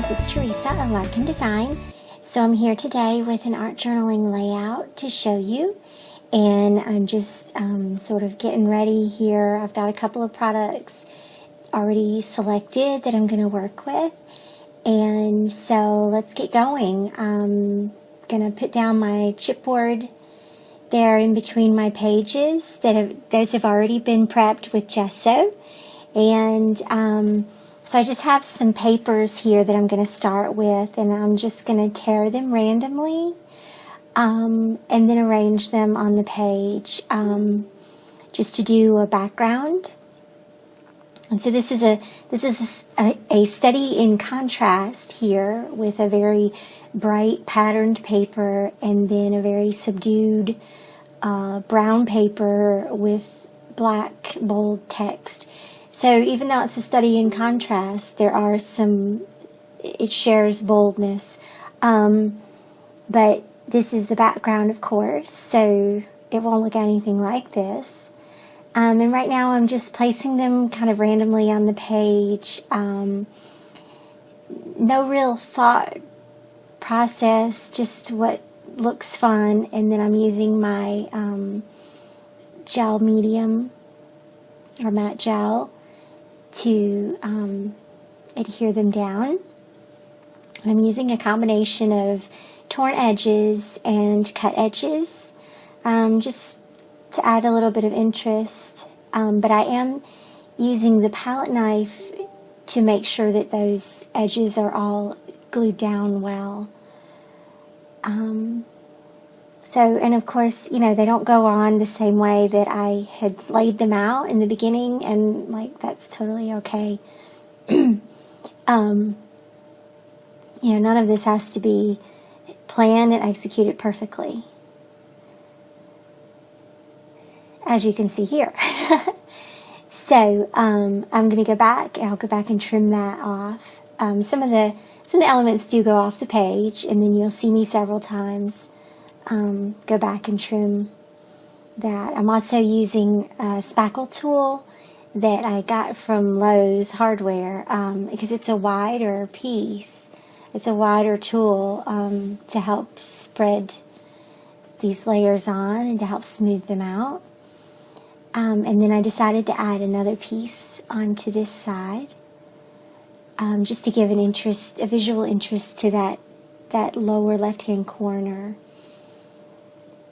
friends, it's Theresa of Larkin Design. So I'm here today with an art journaling layout to show you, and I'm just sort of getting ready here. I've got a couple of products already selected that I'm going to work with, and so let's get going. I'm going to put down my chipboard there in between my pages. Those have already been prepped with gesso, and so I just have some papers here that I'm going to start with, and I'm just going to tear them randomly and then arrange them on the page just to do a background. And so this is a study in contrast here, with a very bright patterned paper and then a very subdued brown paper with black bold text. So even though it's a study in contrast, it shares boldness. But this is the background, of course, so it won't look anything like this. And right now I'm just placing them kind of randomly on the page. No real thought process, just what looks fun. And then I'm using my gel medium, or matte gel, to adhere them down. And I'm using a combination of torn edges and cut edges, just to add a little bit of interest. But I am using the palette knife to make sure that those edges are all glued down well. And of course, you know, they don't go on the same way that I had laid them out in the beginning, and that's totally okay. You know, none of this has to be planned and executed perfectly, as you can see here. So I'm going to go back, and I'll go back and trim that off. Some of the elements do go off the page, and then you'll see me several times go back and trim that. I'm also using a spackle tool that I got from Lowe's Hardware, because it's a wider piece. It's a wider tool to help spread these layers on and to help smooth them out. And then I decided to add another piece onto this side, just to give a visual interest to that lower left-hand corner.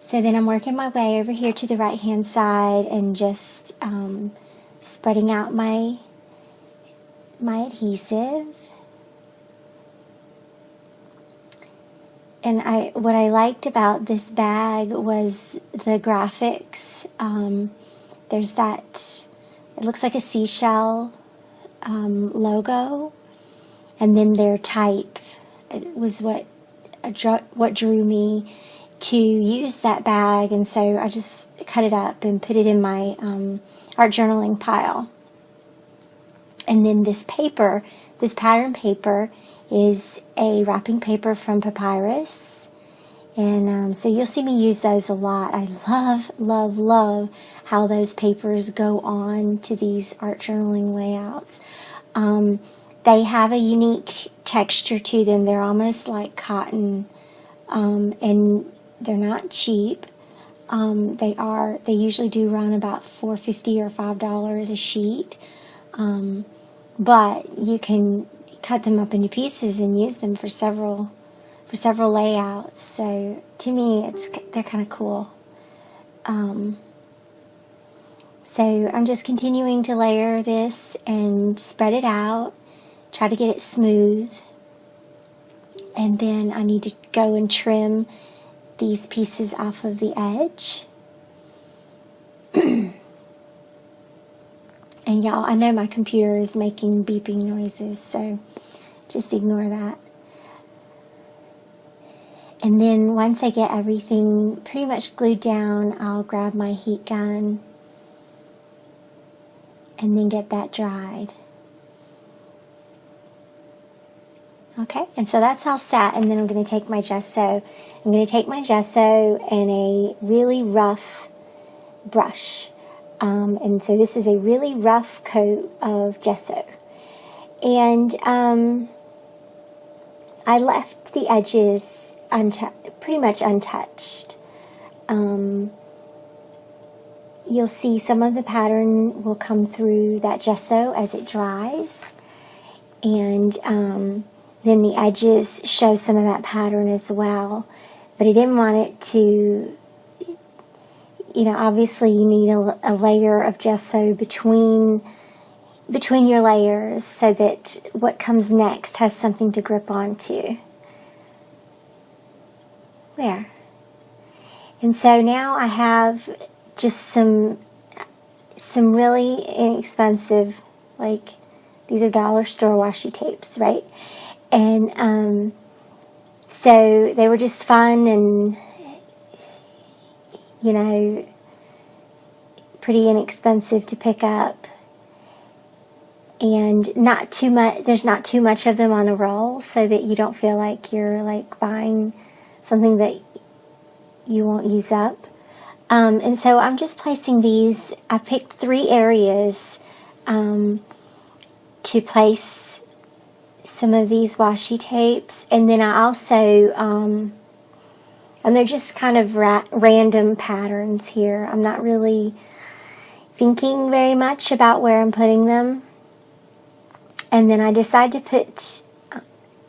So then I'm working my way over here to the right-hand side and just spreading out my adhesive. And what I liked about this bag was the graphics. There's that, it looks like a seashell logo, and then their type. It was what drew me to use that bag, and so I just cut it up and put it in my art journaling pile. And then this paper, this pattern paper, is a wrapping paper from Papyrus, and so you'll see me use those a lot. I love how those papers go on to these art journaling layouts. They have a unique texture to them. They're almost like cotton, and they're not cheap. They usually do run about $4.50 or $5 a sheet, but you can cut them up into pieces and use them for several layouts. So to me, they're kind of cool. So I'm just continuing to layer this and spread it out, try to get it smooth, and then I need to go and trim these pieces off of the edge. And y'all, I know my computer is making beeping noises, so just ignore that. And then once I get everything pretty much glued down, I'll grab my heat gun and then get that dried. Okay, and so that's all set, and then I'm going to take my gesso. I'm going to take my gesso and a really rough brush. And so this is a really rough coat of gesso. And I left the edges pretty much untouched. You'll see some of the pattern will come through that gesso as it dries, and then the edges show some of that pattern as well. But I didn't want it to, obviously you need a layer of gesso between your layers so that what comes next has something to grip onto. There. And so now I have just some really inexpensive, like, these are dollar store washi tapes, right? And so they were just fun and, pretty inexpensive to pick up. And not too much, there's not too much of them on a roll, so that you don't feel like you're like buying something that you won't use up. And so I'm just placing these. I picked 3 areas to place some of these washi tapes, and then I also and they're just kind of random patterns here. I'm not really thinking very much about where I'm putting them. And then I decided to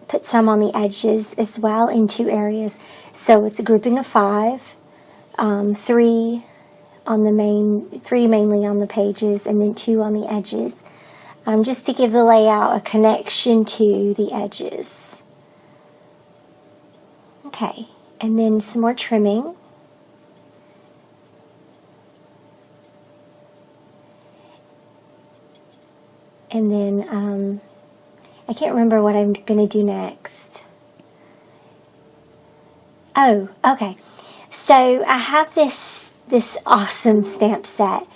put some on the edges as well in 2 areas. So it's a grouping of 5, 3 mainly on the pages, and then 2 on the edges, just to give the layout a connection to the edges. Okay, and then some more trimming. And then I can't remember what I'm going to do next. Oh, okay. So I have this awesome stamp set,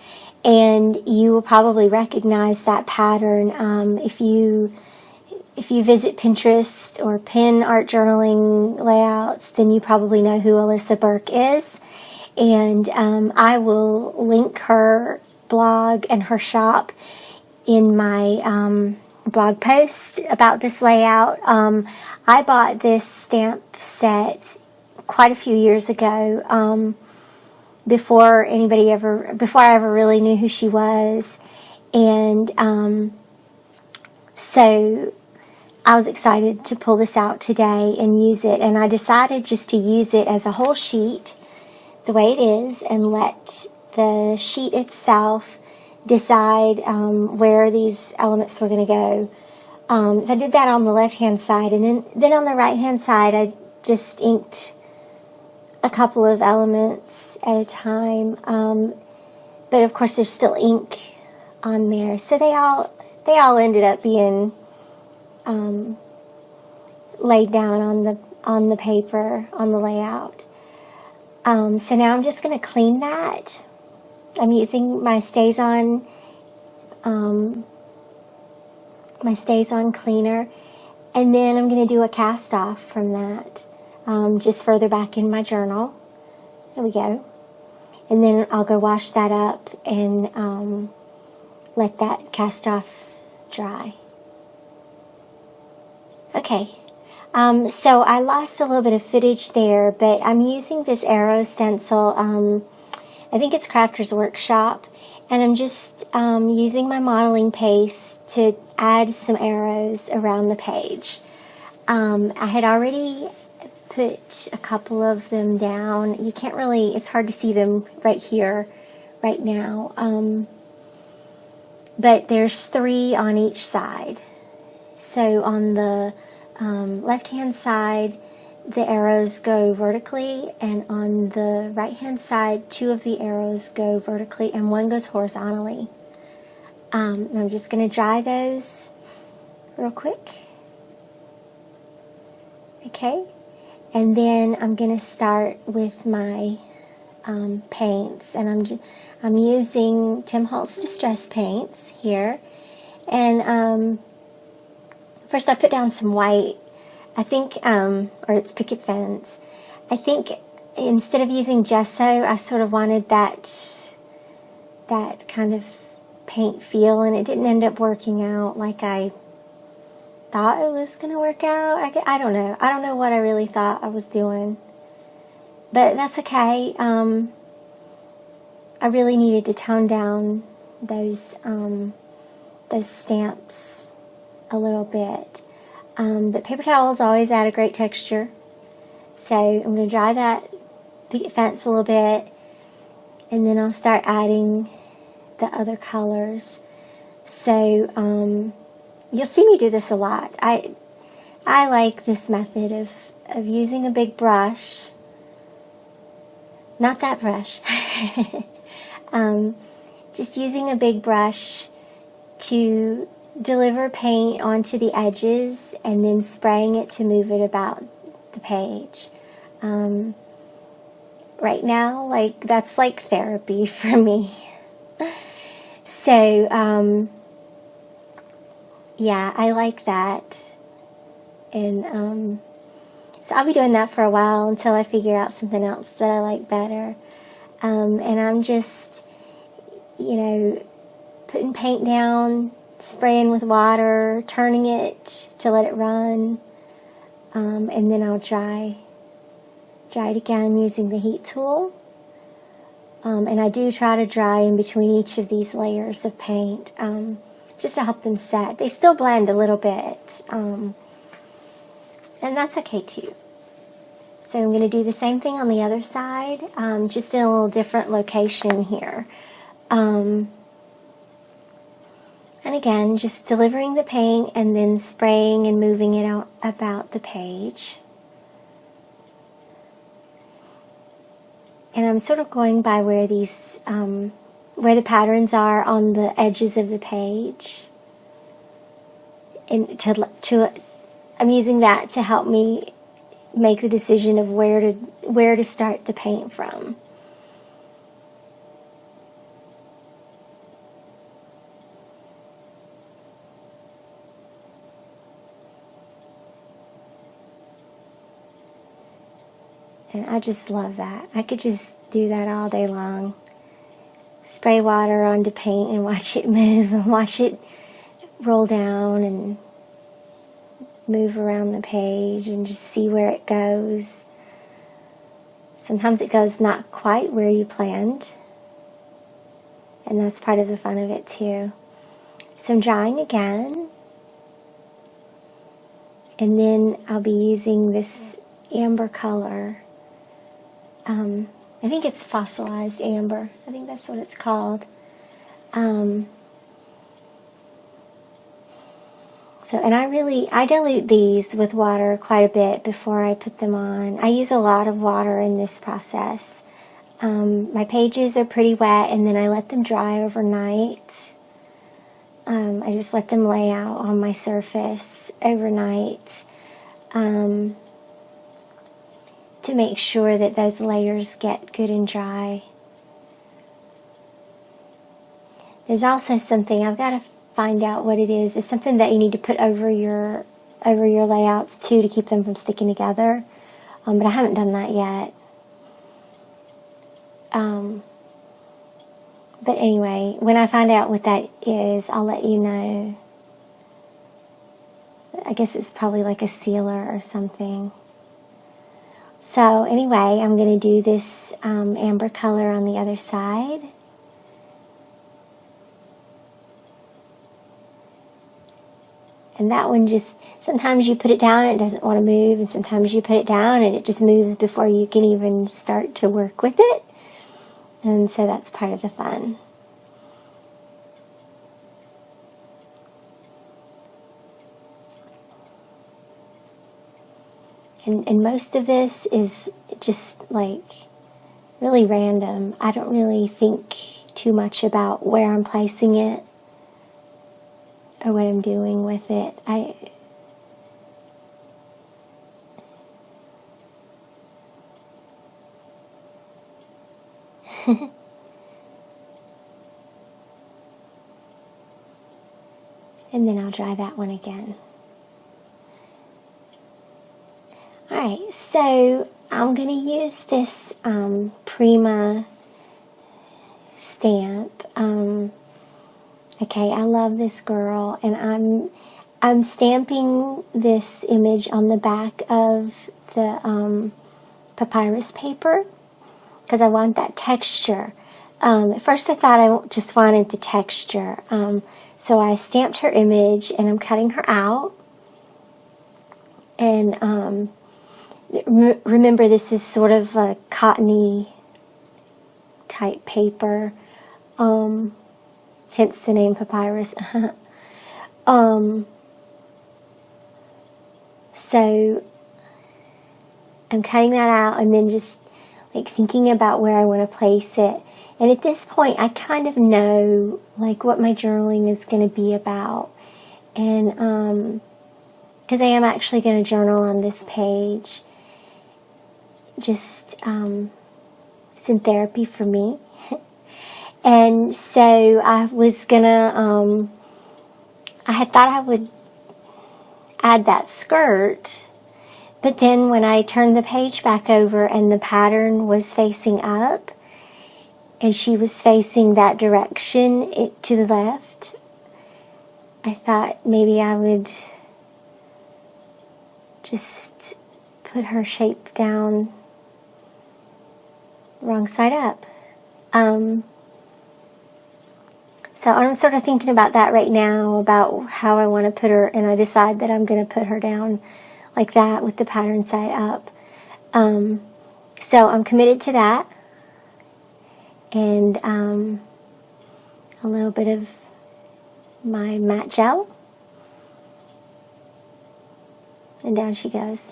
and you will probably recognize that pattern if you visit Pinterest or pin art journaling layouts. Then you probably know who Alisa Burke is, and I will link her blog and her shop in my blog post about this layout. I bought this stamp set quite a few years ago, before I ever really knew who she was, and so I was excited to pull this out today and use it, and I decided just to use it as a whole sheet the way it is and let the sheet itself decide where these elements were going to go. So I did that on the left hand side, and then on the right hand side I just inked a couple of elements at a time, but of course there's still ink on there, so they all ended up being laid down on the paper on the layout. So now I'm just going to clean that. I'm using my Stays On cleaner, and then I'm going to do a cast off from that, just further back in my journal. There we go. And then I'll go wash that up and let that cast off dry. Okay. So I lost a little bit of footage there, but I'm using this arrow stencil. I think it's Crafter's Workshop, and I'm just using my modeling paste to add some arrows around the page. I had already put a couple of them down. You can't really, it's hard to see them right here, right now, but there's 3 on each side. So on the left-hand side, the arrows go vertically, and on the right-hand side, 2 of the arrows go vertically and 1 goes horizontally. I'm just going to dry those real quick. Okay, and then I'm going to start with my paints, and I'm using Tim Holtz Distress Paints here, and first I put down some white. I think, or it's picket fence. I think instead of using gesso, I sort of wanted that kind of paint feel, and it didn't end up working out like I thought it was going to work out. I don't know. I don't know what I really thought I was doing. But that's okay. I really needed to tone down those stamps a little bit. But paper towels always add a great texture. So I'm going to dry that fence a little bit, and then I'll start adding the other colors. So you'll see me do this a lot. I like this method of using a big brush. Not that brush. Just using a big brush to deliver paint onto the edges and then spraying it to move it about the page. Right now, that's like therapy for me. So, yeah, I like that. And so I'll be doing that for a while until I figure out something else that I like better. And I'm just, putting paint down, spraying with water, turning it to let it run, and then I'll dry it again using the heat tool. And I do try to dry in between each of these layers of paint, just to help them set. They still blend a little bit, and that's okay too. So I'm going to do the same thing on the other side, just in a little different location here. And again, just delivering the paint and then spraying and moving it out about the page. And I'm sort of going by where these, where the patterns are on the edges of the page. And I'm using that to help me make the decision of where to start the paint from. And I just love that. I could just do that all day long. Spray water onto paint and watch it move and watch it roll down and move around the page and just see where it goes. Sometimes it goes not quite where you planned. And that's part of the fun of it too. So I'm drying again. And then I'll be using this amber color. I think it's fossilized amber. I think that's what it's called. And I dilute these with water quite a bit before I put them on. I use a lot of water in this process. My pages are pretty wet, and then I let them dry overnight. I just let them lay out on my surface overnight. To make sure that those layers get good and dry. There's also something, I've got to find out what it is. There's something that you need to put over your layouts too to keep them from sticking together. But I haven't done that yet. But anyway, when I find out what that is, I'll let you know. I guess it's probably like a sealer or something. So anyway, I'm going to do this amber color on the other side. And that one just, sometimes you put it down and it doesn't want to move, and sometimes you put it down and it just moves before you can even start to work with it. And so that's part of the fun. And most of this is just like really random. I don't really think too much about where I'm placing it or what I'm doing with it. And then I'll dry that one again. Alright, so I'm going to use this Prima stamp. Okay, I love this girl, and I'm stamping this image on the back of the papyrus paper because I want that texture. At first I thought I just wanted the texture. So I stamped her image and I'm cutting her out. And remember, this is sort of a cottony type paper, hence the name papyrus. So I'm cutting that out and then just like thinking about where I want to place it. And at this point, I kind of know like what my journaling is going to be about. And because I am actually going to journal on this page, just some therapy for me. And so I was gonna, I had thought I would add that skirt, but then when I turned the page back over and the pattern was facing up and she was facing that direction to the left, I thought maybe I would just put her shape down wrong side up. So I'm sort of thinking about that right now, about how I want to put her, and I decide that I'm going to put her down like that with the pattern side up. So I'm committed to that. And a little bit of my matte gel. And down she goes.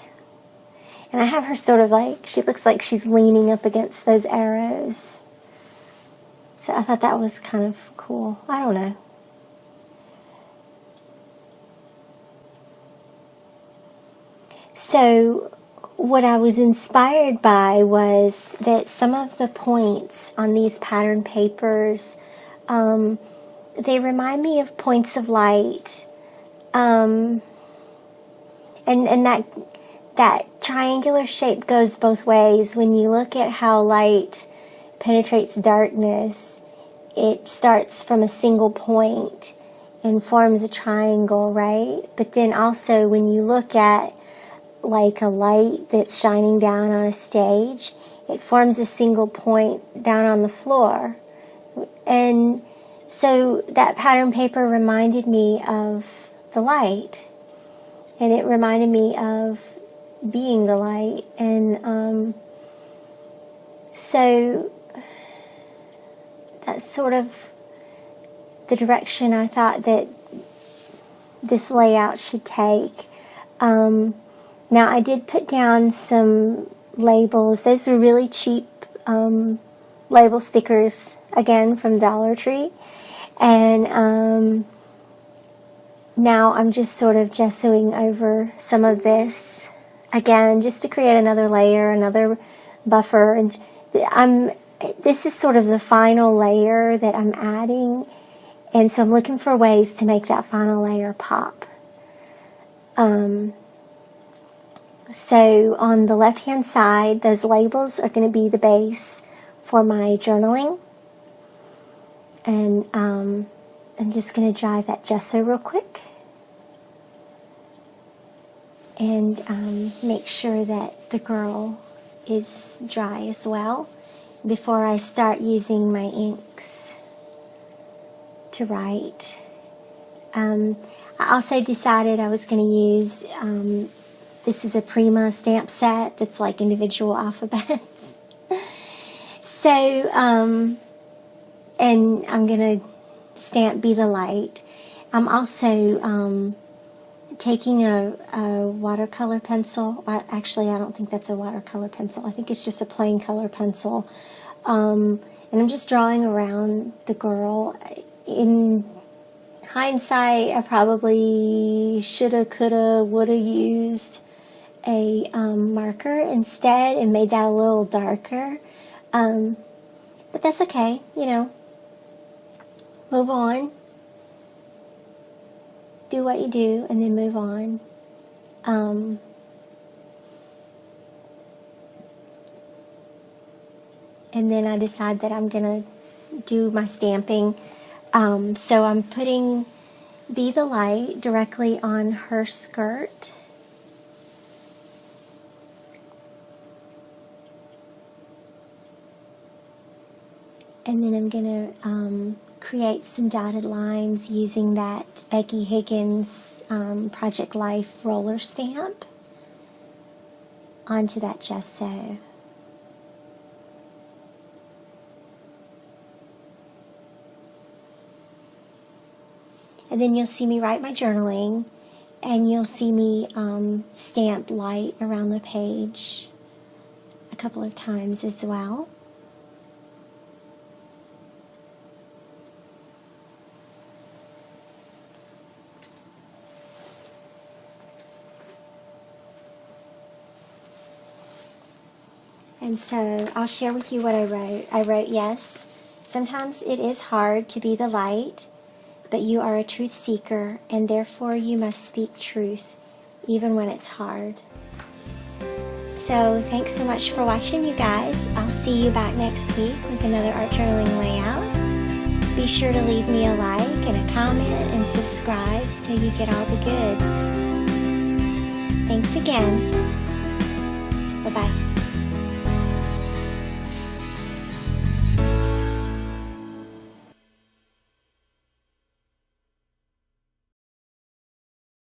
And I have her sort of like, she looks like she's leaning up against those arrows. So I thought that was kind of cool. I don't know. So what I was inspired by was that some of the points on these pattern papers, they remind me of points of light. And that triangular shape goes both ways. When you look at how light penetrates darkness, it starts from a single point and forms a triangle, right? But then also when you look at like a light that's shining down on a stage, it forms a single point down on the floor. And so that pattern paper reminded me of the light, and it reminded me of being the light. And so that's sort of the direction I thought that this layout should take. Now I did put down some labels. Those are really cheap label stickers, again from Dollar Tree. And now I'm just sort of gessoing over some of this, again, just to create another layer, another buffer. And this is sort of the final layer that I'm adding, and so I'm looking for ways to make that final layer pop. So on the left-hand side, those labels are going to be the base for my journaling. And I'm just going to dry that gesso real quick. And make sure that the girl is dry as well before I start using my inks to write. I also decided I was going to use, this is a Prima stamp set that's like individual alphabets. So, and I'm going to stamp Be the Light. I'm also taking a watercolor pencil. Actually, I don't think that's a watercolor pencil. I think it's just a plain color pencil. And I'm just drawing around the girl. In hindsight, I probably shoulda, coulda, woulda used a marker instead and made that a little darker. But that's okay, you know. Move on. Do what you do and then move on. And then I decide that I'm going to do my stamping. So I'm putting Be the Light directly on her skirt. And then I'm going to create some dotted lines using that Becky Higgins Project Life roller stamp onto that gesso. And then you'll see me write my journaling, and you'll see me stamp light around the page a couple of times as well. And so I'll share with you what I wrote. I wrote, yes, sometimes it is hard to be the light, but you are a truth seeker, and therefore you must speak truth, even when it's hard. So thanks so much for watching, you guys. I'll see you back next week with another art journaling layout. Be sure to leave me a like and a comment and subscribe so you get all the goods. Thanks again. Bye-bye.